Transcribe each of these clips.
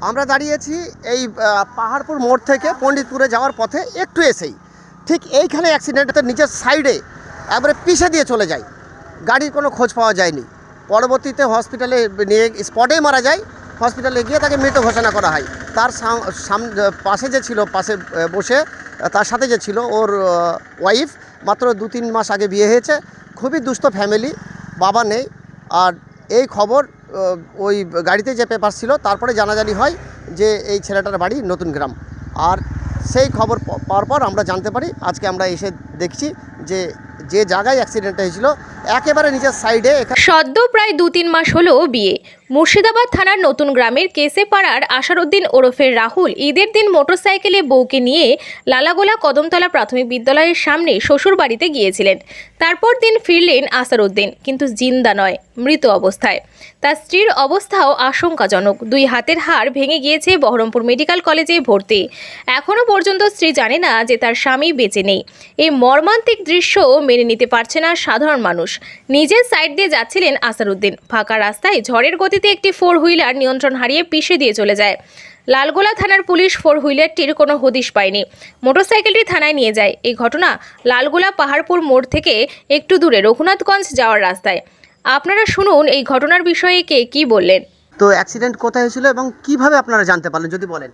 আমরা দাঁড়িয়েছি এই পাহাড়পুর মোড় থেকে পণ্ডিতপুরে যাওয়ার পথে একটু এসেই ঠিক এইখানে অ্যাক্সিডেন্টের নিচের সাইডে একবারে পিষে দিয়ে চলে যায়। গাড়ির কোনো খোঁজ পাওয়া যায়নি। পরবর্তীতে হসপিটালে নিয়ে স্পটেই মারা যায়। হসপিটালে গিয়ে তাকে মৃত ঘোষণা করা হয়। তার পাশে যে ছিল, পাশে বসে তার সাথে যে ছিল ওর ওয়াইফ, মাত্র 2-3 মাস আগে বিয়ে হয়েছে, খুবই দুস্থ ফ্যামিলি, বাবা নেই। আর এই খবর ওই গাড়িতে যে পেপার ছিল তারপরে জানাজানি হয় যে এই ছেলেটার বাড়ি নতুন গ্রাম। আর সেই খবর পাওয়ার পর আমরা জানতে পারি, আজকে আমরা এসে দেখছি যে যে জায়গায় অ্যাক্সিডেন্টটা হয়েছিল একেবারে নিচের সাইডে। সদ্য প্রায় 2-3 মাস হলো বিয়ে। মুর্শিদাবাদ থানার নতুন গ্রামের কেসেপাড়ার আসারউদ্দিন ওরফের রাহুল ঈদের দিন মোটরসাইকেলে বউকে নিয়ে লালাগোলা কদমতলা প্রাথমিক বিদ্যালয়ের সামনে শ্বশুর বাড়িতে গিয়েছিলেন। তারপর দিন ফিরলেন আসারউদ্দিন, কিন্তু জিন্দা নয়, মৃত অবস্থায়। তার স্ত্রীর অবস্থাও আশঙ্কাজনক। 2 হাতের হাড় ভেঙে গিয়েছে, বহরমপুর মেডিকেল কলেজে ভর্তি। এখনও পর্যন্ত স্ত্রী জানে না যে তার স্বামী বেঁচে নেই। এই মর্মান্তিক দৃশ্য মেনে নিতে পারছে না সাধারণ মানুষ। নিজের সাইড দিয়ে যাচ্ছিলেন আসারউদ্দিন। ফাঁকা রাস্তায় ঝড়ের গতিতে একটি 4 হুইলার নিয়ন্ত্রণ হারিয়ে পিষে দিয়ে চলে যায়। লালগোলা থানার পুলিশ 4 হুইলারটির কোনো হদিশ পায়নি। মোটরসাইকেলটি থানায় নিয়ে যায়। এই ঘটনা লালগোলা পাহাড়পুর মোড় থেকে একটু দূরে রঘুনাথগঞ্জ যাওয়ার রাস্তায়। আপনারা শুনুন এই ঘটনার বিষয়ে কে কী বললেন। তো অ্যাক্সিডেন্ট কোথায় হয়েছিল এবং কিভাবে আপনারা জানতে পারলেন যদি বলেন?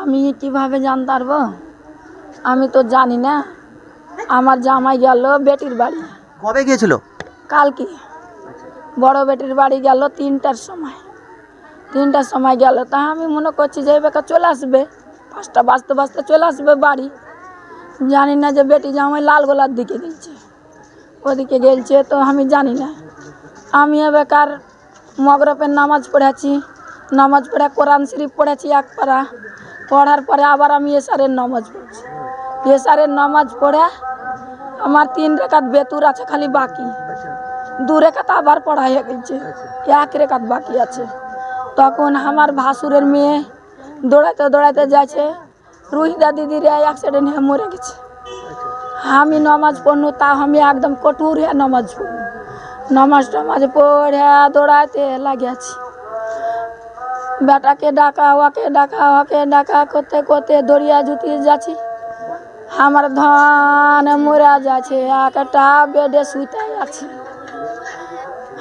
আমি কিভাবে জানতে পারবো? আমি তো জানি না। আমার জামাই গেল বেটির বাড়ি। কবে গিয়েছিল? কালকে বড় বেটির বাড়ি গেল 3টার সময় গেল। তা আমি মনে করছি যে বেকার চলে আসবে, 5টা বাজতে চলে আসবে বাড়ি। জানি না যে বেটি জামাই লালগোলার দিকে গেছে, ওদিকে গেলছে। তো আমি জানি না। আমি বেকার মগরবের নামাজ পড়েছি, নামাজ পড়ে কোরআন শরীফ পড়েছি 1 পারা। পড়ার পরে আবার আমি এশারের নামাজ পড়ছি। এশারের নামাজ পড়ে আমার 3 রেখাত বেতুর আছে খালি বাকি, 2 রেখাত আবার পড়া হয়ে গেছে, 1 রেখাত বাকি আছে। তখন আমার ভাসুরের মেয়ে দৌড়াতে যাচ্ছে, রুহিদা দিদির অ্যাক্সিডেন্ট হয়ে মরে গেছে। আমি নামাজ পড়নু, তা আমি একদম কঠোর হয়ে নামাজ পড়নু। নামাজ পড়ে দৌড়াতে লাগিয়েছি। বেটাকে ডাকা ওকে ডাকা করতে দড়িয়া জুতিয়ে যাচ্ছি। আমার ধান মরা যাচ্ছে, একটা বেডে শুতে আছি।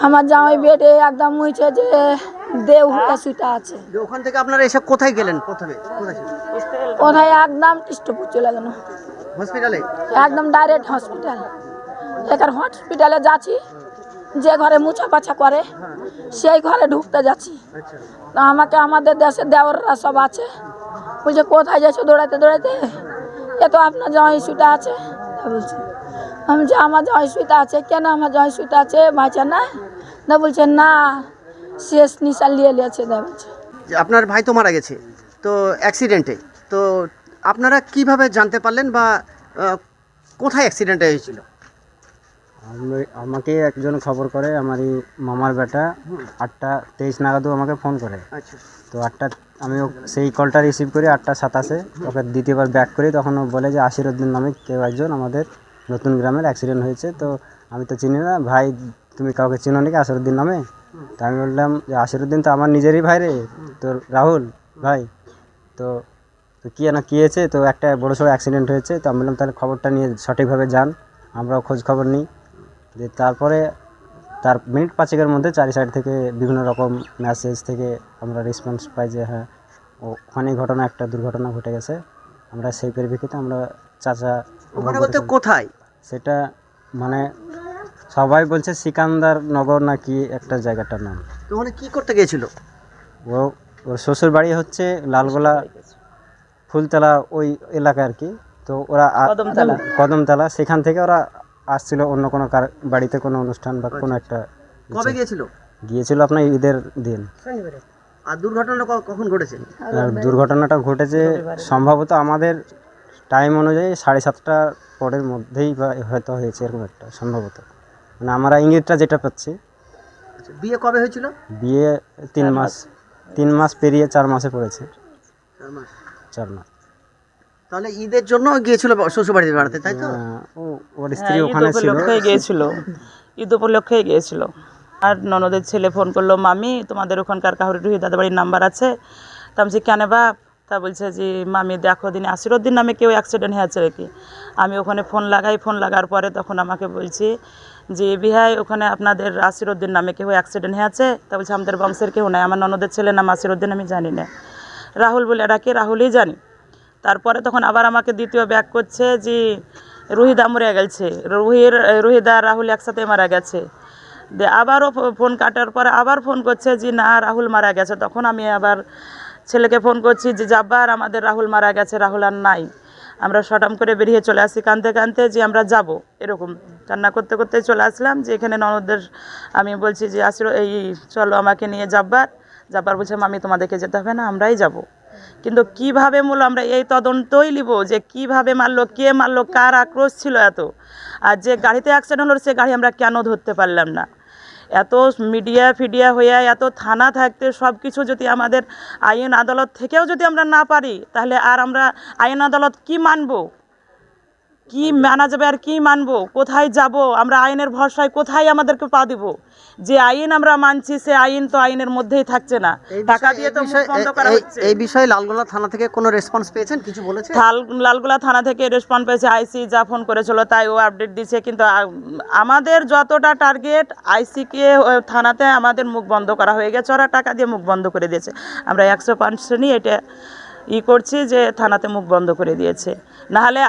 আমার জামাই বেডে একদম মুছে যে দেহ হয়ে শুতে আছে। ওখান থেকে আপনারা এসে কোথায় গেলেন? কোথায় একদম টিস্টপুর চলে গেল, হসপিটালে একদম ডাইরেক্ট হসপিটাল। এখানে হসপিটালে যাচ্ছি, যে ঘরে মুছা পাছা করে সেই ঘরে ঢুকতে যাচ্ছি। তা আমাকে আমাদের দেশের দেওররা সব আছে, বলছে কোথায় যাচ্ছ দৌড়াইতে? এ তো আপনার জামাই শুতে আছে। বলছে আমি যে আমার জামাই শুতে আছে। কেন আমার জামাই শুতে আছে? বাঁচা না বলছে না, শেষ নিশা লিয়েছে। বলছে আপনার ভাই তো মারা গেছে তো অ্যাক্সিডেন্টে। তো আপনারা কিভাবে জানতে পারলেন বা কোথায় অ্যাক্সিডেন্ট হয়েছিল? আমাকে একজন খবর করে, আমারই মামার বেটা 8টা 23 নাগাদও আমাকে ফোন করে। আচ্ছা। তো আমি সেই কলটা রিসিভ করি 8টা 27-এ। ওকে দ্বিতীয়বার ব্যাক করি, তখন ও বলে যে আশিরউদ্দিন নামে কেউ একজন আমাদের নতুন গ্রামের অ্যাক্সিডেন্ট হয়েছে। তো আমি তো চিনি না। ভাই তুমি কাউকে চিনো নাকি আশিরউদ্দিন নামে? তো আমি বললাম যে আশিরউদ্দিন তো আমার নিজেরই ভাই রে, তো রাহুল ভাই। তো কী হয়েছে? তো একটা বড় সড়ো অ্যাক্সিডেন্ট হয়েছে। তো আমি বললাম তাহলে খবরটা নিয়ে সঠিকভাবে যান, আমরাও খোঁজ খবর নিই। যে তারপরে তার মিনিট 5-এর মধ্যে 4 সাইড থেকে বিভিন্ন রকম মেসেজ থেকে আমরা রেসপন্স পাই যে হ্যাঁ ওখানেই একটা দুর্ঘটনা ঘটে গেছে। আমরা সেই পরিপ্রেক্ষিতে আমরা চাচা কোথায় সেটা মানে সবাই বলছে সিকান্দার নগর নাকি একটা জায়গাটার নাম। তো ওখানে কী করতে গিয়েছিল? ওর শ্বশুর বাড়ি হচ্ছে লালগোলা ফুলতলা ওই এলাকা আর কি। তো ওরা কদমতলা, সেখান থেকে ওরা আসছিল অন্য কোনো বাড়িতে কোনো অনুষ্ঠান বা কোনো একটা। কবে গিয়েছিল আপনার ঈদের দিন। আর দুর্ঘটনাটা কখন ঘটেছে? দুর্ঘটনাটা ঘটেছে সম্ভবত আমাদের টাইম অনুযায়ী 7:30টার পরের মধ্যেই হয়তো হয়েছে, এরকম একটা সম্ভবত। মানে আমরা ইঙ্গিতটা যেটা পাচ্ছি। বিয়ে কবে হয়েছিল? বিয়ে 3 মাস পেরিয়ে 4 মাসে পড়েছে। 4 মাস। তাহলে ঈদের জন্য গিয়েছিল শ্বশুরবাড়িতে বেড়াতে, তাই তো? ওর স্ত্রী ওখানে ছিল, ঈদ উপলক্ষে গিয়েছিল। আর ননদের ছেলে ফোন করলো, মামি তোমাদের ওখানকার কাহুরি রুহি দাদা বাড়ির নাম্বার আছে? তা আমি বলছি কেন বাপ? তা বলছে যে মামি দেখো দিনে আসিরুদ্দিন নামে কেউ অ্যাক্সিডেন্ট হয়েছে নাকি। আমি ওখানে ফোন লাগাই, ফোন লাগার পরে তখন আমাকে বলছি যে বিহাই ওখানে আপনাদের আসিরুদ্দিন নামে কেউ অ্যাক্সিডেন্ট হয়েছে? তা বলছে আমাদের বংশের কেউ নাই, আমার ননদের ছেলের নাম আসিরুদ্দিন আমি জানি না, রাহুল বলে ডাকে, রাহুলই জানি। তারপরে তখন আবার আমাকে দ্বিতীয় ব্যাক করছে যে রুহিদা মরে গেছে, রুহিদা রাহুল একসাথে মারা গেছে। আবারও ফোন কাটার পরে আবার ফোন করছে যে না রাহুল মারা গেছে। তখন আমি আবার ছেলেকে ফোন করছি যে যাব্বার আমাদের রাহুল মারা গেছে, রাহুল আর নাই। আমরা শটাম করে বেরিয়ে চলে আসি কাঁদতে কাঁদতে যে আমরা যাব, এরকম কান্না করতে করতে চলে আসলাম। যে এখানে ননদের আমি বলছি যে এই চলো আমাকে নিয়ে যাব্বার বলছে মামি তোমাদেরকে যেতে হবে না, আমরাই যাব। কিন্তু কিভাবে মূল আমরা এই তদন্তই নিব যে কিভাবে মারলো, কে মারলো, কার আক্রোশ ছিল এত। আর যে গাড়িতে অ্যাক্সিডেন্ট হলো সে গাড়ি আমরা কেন ধরতে পারলাম না? এত মিডিয়া হয়ে এত থানা থাকতে সব কিছু যদি আমাদের আইন আদালত থেকেও যদি আমরা না পারি, তাহলে আর আমরা আইন আদালত কি মানবো, কি মানা যাবে আর কি মানবো, কোথায় যাব আমরা? আইনের ভরসায় কোথায় আমাদেরকে পা দিব? যে আইন আমরা মানছি সে আইন তো আইনের মধ্যেই থাকছে না, টাকা দিয়ে তো মুখ বন্ধ করা হচ্ছে। এই বিষয়ে লালগোলা থানা থেকে কোনো রেসপন্স পেয়েছেন, কিছু বলেছে? লালগোলা থানা থেকে রেসপন্স পেয়েছে, আইসি যা ফোন করেছিল তাই ও আপডেট দিচ্ছে। কিন্তু আমাদের যতটা টার্গেট আইসিকে থানাতে আমাদের মুখ বন্ধ করা হয়ে গেছে, ওরা টাকা দিয়ে মুখ বন্ধ করে দিয়েছে। আমরা 105 এটা করছি যে থানাতে মুখ বন্ধ করে দিয়েছে। নাহলে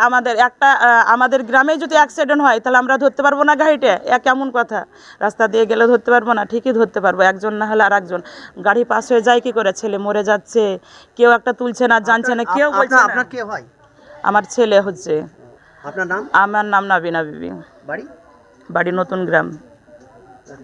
আমাদের গ্রামে যদি অ্যাক্সিডেন্ট হয় তাহলে আমরা ধরতে পারবো না গাড়িটা? কেমন কথা? রাস্তা দিয়ে গেলে ধরতে পারবো না? ঠিকই ধরতে পারবো, একজন না হলে আর একজন। গাড়ি পাস হয়ে যায় কি করে? ছেলে মরে যাচ্ছে, কেউ একটা তুলছে না, জানছে না, কেউ বলছে না। আপনার কে হয়? আমার ছেলে হচ্ছে। আপনার নাম? আমার নাম নাবিনা বিবি, বাড়ি? বাড়ি নতুন গ্রাম।